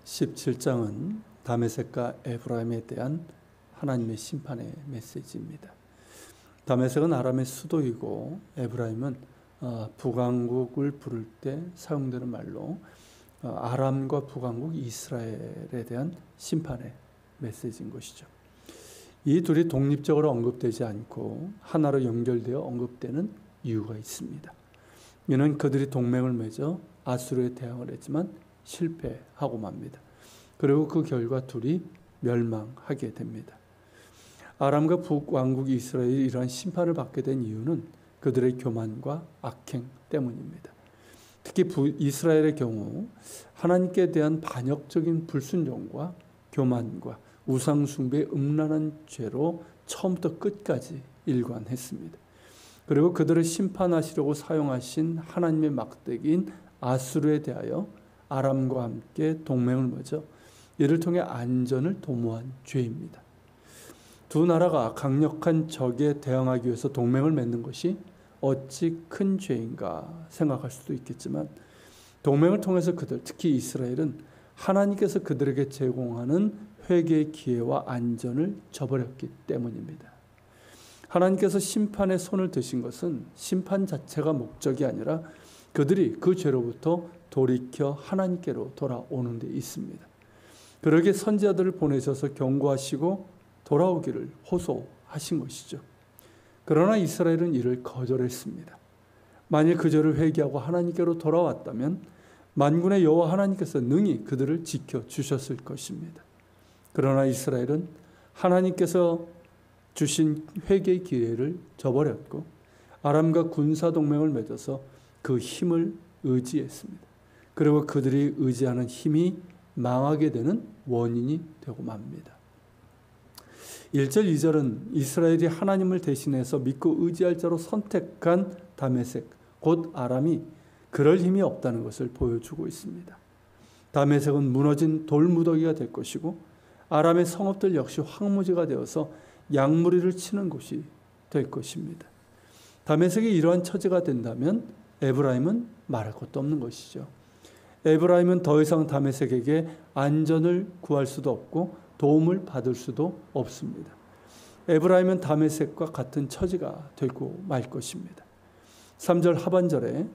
17장은 다메섹과 에브라임에 대한 하나님의 심판의 메시지입니다. 다메섹은 아람의 수도이고 에브라임은 북왕국을 부를 때 사용되는 말로 아람과 북왕국 이스라엘에 대한 심판의 메시지인 것이죠. 이 둘이 독립적으로 언급되지 않고 하나로 연결되어 언급되는 이유가 있습니다. 이는 그들이 동맹을 맺어 아수르에 대항을 했지만 실패하고 맙니다. 그리고 그 결과 둘이 멸망하게 됩니다. 아람과 북왕국 이스라엘이 이러한 심판을 받게 된 이유는 그들의 교만과 악행 때문입니다. 특히 이스라엘의 경우 하나님께 대한 반역적인 불순종과 교만과 우상숭배의 음란한 죄로 처음부터 끝까지 일관했습니다. 그리고 그들을 심판하시려고 사용하신 하나님의 막대기인 아수르에 대하여 아람과 함께 동맹을 맺어 이를 통해 안전을 도모한 죄입니다. 두 나라가 강력한 적에 대항하기 위해서 동맹을 맺는 것이 어찌 큰 죄인가 생각할 수도 있겠지만 동맹을 통해서 그들, 특히 이스라엘은 하나님께서 그들에게 제공하는 회개의 기회와 안전을 저버렸기 때문입니다. 하나님께서 심판의 손을 드신 것은 심판 자체가 목적이 아니라 그들이 그 죄로부터 돌이켜 하나님께로 돌아오는 데 있습니다. 그러기에 선지자들을 보내셔서 경고하시고 돌아오기를 호소하신 것이죠. 그러나 이스라엘은 이를 거절했습니다. 만일 그 죄를 회개하고 하나님께로 돌아왔다면 만군의 여호와 하나님께서 능히 그들을 지켜주셨을 것입니다. 그러나 이스라엘은 하나님께서 주신 회개의 기회를 저버렸고 아람과 군사동맹을 맺어서 그 힘을 의지했습니다. 그리고 그들이 의지하는 힘이 망하게 되는 원인이 되고 맙니다. 1절, 2절은 이스라엘이 하나님을 대신해서 믿고 의지할 자로 선택한 다메섹, 곧 아람이 그럴 힘이 없다는 것을 보여주고 있습니다. 다메섹은 무너진 돌무더기가 될 것이고 아람의 성읍들 역시 황무지가 되어서 양무리를 치는 곳이 될 것입니다. 다메섹이 이러한 처지가 된다면 에브라임은 말할 것도 없는 것이죠. 에브라임은 더 이상 다메섹에게 안전을 구할 수도 없고 도움을 받을 수도 없습니다. 에브라임은 다메섹과 같은 처지가 되고 말 것입니다. 3절 하반절에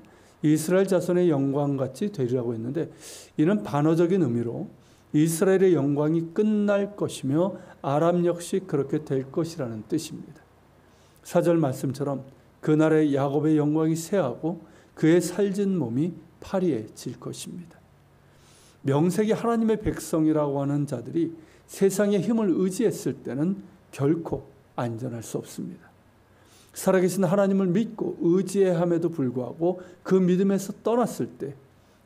이스라엘 자손의 영광같이 되리라고 했는데 이는 반어적인 의미로 이스라엘의 영광이 끝날 것이며 아람 역시 그렇게 될 것이라는 뜻입니다. 4절 말씀처럼 그날에 야곱의 영광이 쇠하고 그의 살진 몸이 파리에 질 것입니다. 명색이 하나님의 백성이라고 하는 자들이 세상의 힘을 의지했을 때는 결코 안전할 수 없습니다. 살아계신 하나님을 믿고 의지함에도 불구하고 그 믿음에서 떠났을 때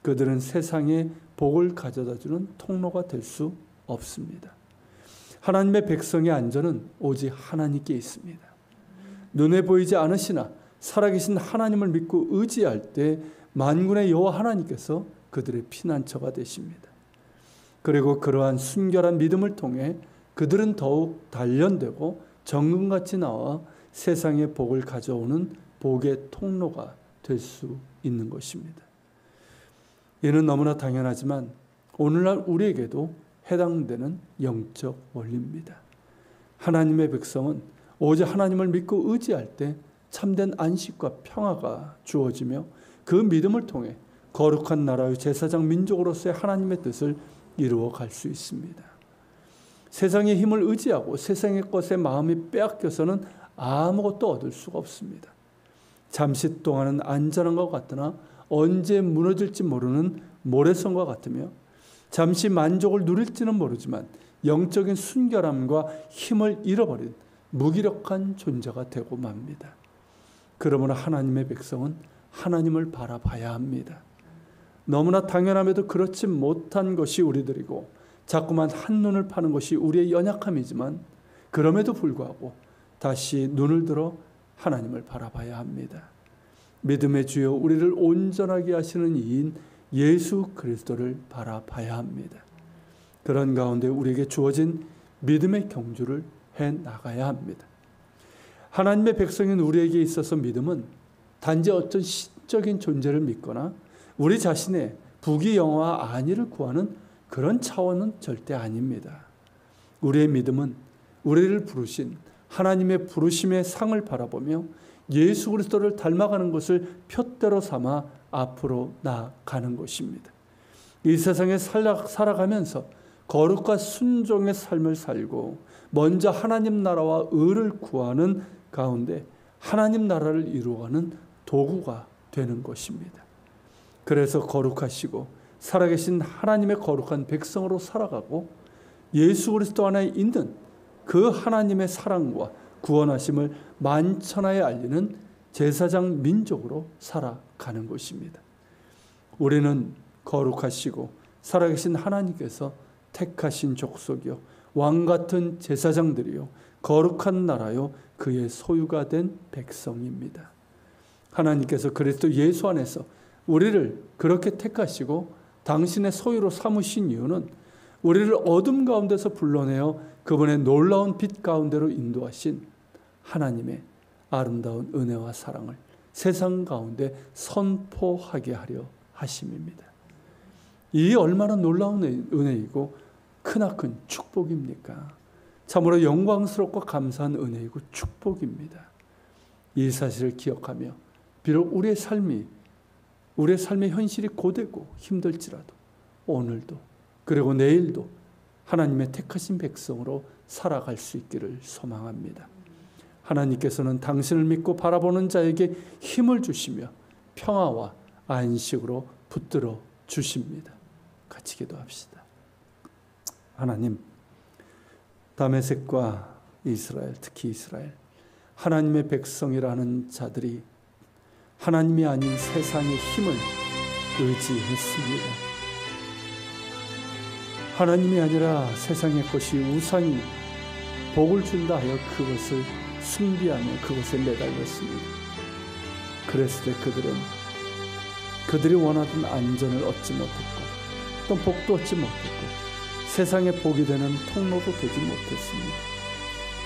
그들은 세상에 복을 가져다주는 통로가 될 수 없습니다. 하나님의 백성의 안전은 오직 하나님께 있습니다. 눈에 보이지 않으시나 살아계신 하나님을 믿고 의지할 때 만군의 여호와 하나님께서 그들의 피난처가 되십니다. 그리고 그러한 순결한 믿음을 통해 그들은 더욱 단련되고 정금같이 나와 세상에 복을 가져오는 복의 통로가 될 수 있는 것입니다. 이는 너무나 당연하지만 오늘날 우리에게도 해당되는 영적 원리입니다. 하나님의 백성은 오직 하나님을 믿고 의지할 때 참된 안식과 평화가 주어지며 그 믿음을 통해 거룩한 나라의 제사장 민족으로서의 하나님의 뜻을 이루어 갈 수 있습니다. 세상의 힘을 의지하고 세상의 것에 마음이 빼앗겨서는 아무것도 얻을 수가 없습니다. 잠시 동안은 안전한 것 같으나 언제 무너질지 모르는 모래성과 같으며 잠시 만족을 누릴지는 모르지만 영적인 순결함과 힘을 잃어버린 무기력한 존재가 되고 맙니다. 그러므로 하나님의 백성은 하나님을 바라봐야 합니다. 너무나 당연함에도 그렇지 못한 것이 우리들이고 자꾸만 한눈을 파는 것이 우리의 연약함이지만 그럼에도 불구하고 다시 눈을 들어 하나님을 바라봐야 합니다. 믿음의 주여 우리를 온전하게 하시는 이인 예수 그리스도를 바라봐야 합니다. 그런 가운데 우리에게 주어진 믿음의 경주를 해나가야 합니다. 하나님의 백성인 우리에게 있어서 믿음은 단지 어떤 신적인 존재를 믿거나 우리 자신의 부귀영화와 안위를 구하는 그런 차원은 절대 아닙니다. 우리의 믿음은 우리를 부르신 하나님의 부르심의 상을 바라보며 예수 그리스도를 닮아가는 것을 표대로 삼아 앞으로 나아가는 것입니다. 이 세상에 살아가면서 거룩과 순종의 삶을 살고 먼저 하나님 나라와 의를 구하는 가운데 하나님 나라를 이루어가는 도구가 되는 것입니다. 그래서 거룩하시고 살아계신 하나님의 거룩한 백성으로 살아가고 예수 그리스도 안에 있는 그 하나님의 사랑과 구원하심을 만천하에 알리는 제사장 민족으로 살아가는 것입니다. 우리는 거룩하시고 살아계신 하나님께서 택하신 족속이요 왕같은 제사장들이요 거룩한 나라요 그의 소유가 된 백성입니다. 하나님께서 그리스도 예수 안에서 우리를 그렇게 택하시고 당신의 소유로 삼으신 이유는 우리를 어둠 가운데서 불러내어 그분의 놀라운 빛 가운데로 인도하신 하나님의 아름다운 은혜와 사랑을 세상 가운데 선포하게 하려 하심입니다. 이 얼마나 놀라운 은혜이고 크나큰 축복입니까? 참으로 영광스럽고 감사한 은혜이고 축복입니다. 이 사실을 기억하며 비록 우리의 삶의 현실이 고되고 힘들지라도 오늘도 그리고 내일도 하나님의 택하신 백성으로 살아갈 수 있기를 소망합니다. 하나님께서는 당신을 믿고 바라보는 자에게 힘을 주시며 평화와 안식으로 붙들어 주십니다. 같이 기도합시다. 하나님, 다메섹과 이스라엘, 특히 이스라엘, 하나님의 백성이라는 자들이 하나님이 아닌 세상의 힘을 의지했습니다. 하나님이 아니라 세상의 것이 우상이 복을 준다 하여 그것을 숭배하며 그것에 매달렸습니다. 그랬을 때 그들이 원하던 안전을 얻지 못했고 또 복도 얻지 못했고 세상의 복이 되는 통로도 되지 못했습니다.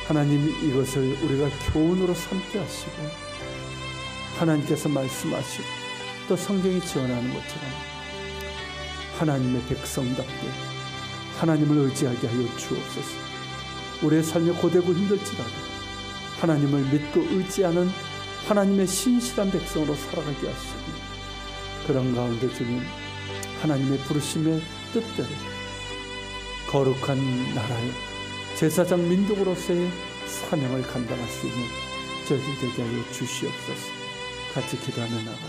하나님이 이것을 우리가 교훈으로 삼게 하시고 하나님께서 말씀하시고 또 성경이 지원하는 것처럼 하나님의 백성답게 하나님을 의지하게 하여 주옵소서. 우리의 삶이 고되고 힘들지라도 하나님을 믿고 의지하는 하나님의 신실한 백성으로 살아가게 하시고 그런 가운데 주님 하나님의 부르심의 뜻대로 거룩한 나라의 제사장 민족으로서의 사명을 감당할 수 있는 저희들 되게 하여 주시옵소서. 같이 기도하며 나가